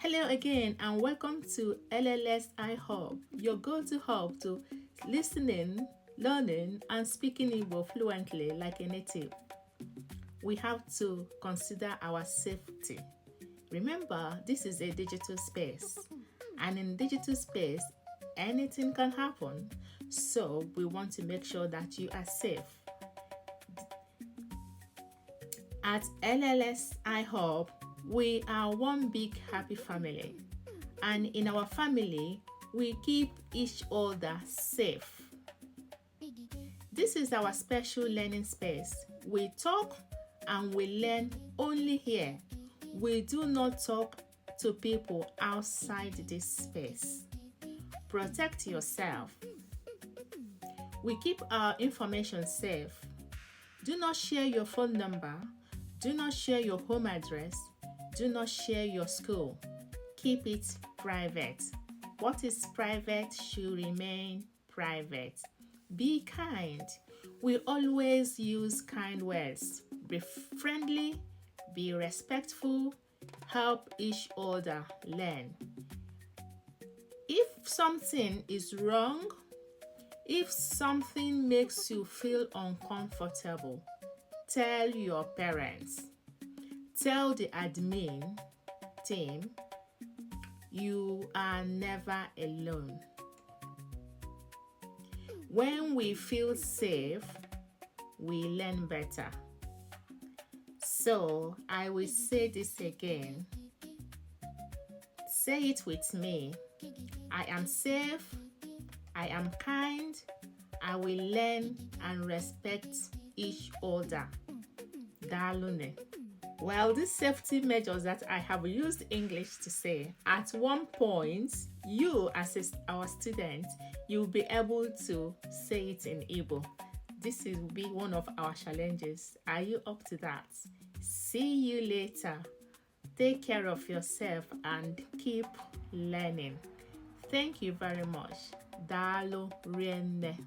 Hello again and welcome to LLSiHub, your go-to hub to listening, learning and speaking Igbo fluently like a native. We have to consider our safety. Remember, this is a digital space, and in digital space, anything can happen. So we want to make sure that you are safe. At LLSiHub, we are one big happy family, and in our family, we keep each other safe. This is our special learning space. We talk and we learn only here. We do not talk to people outside this space. Protect yourself. We keep our information safe. Do not share your phone number. Do not share your home address. Do not share your school. Keep it private. What is private should remain private. Be kind. We always use kind words. Be friendly, be respectful, help each other learn. If something is wrong, if something makes you feel uncomfortable, tell your parents. Tell the admin team you are never alone. When we feel safe, we learn better. So I will say this again. Say it with me. I am safe. I am kind. I will learn and respect each other. Dalune. Well, these safety measures that I have used English to say, at one point, you as our student, you'll be able to say it in Igbo. This will be one of our challenges. Are you up to that? See you later. Take care of yourself and keep learning. Thank you very much. Dalo rienne.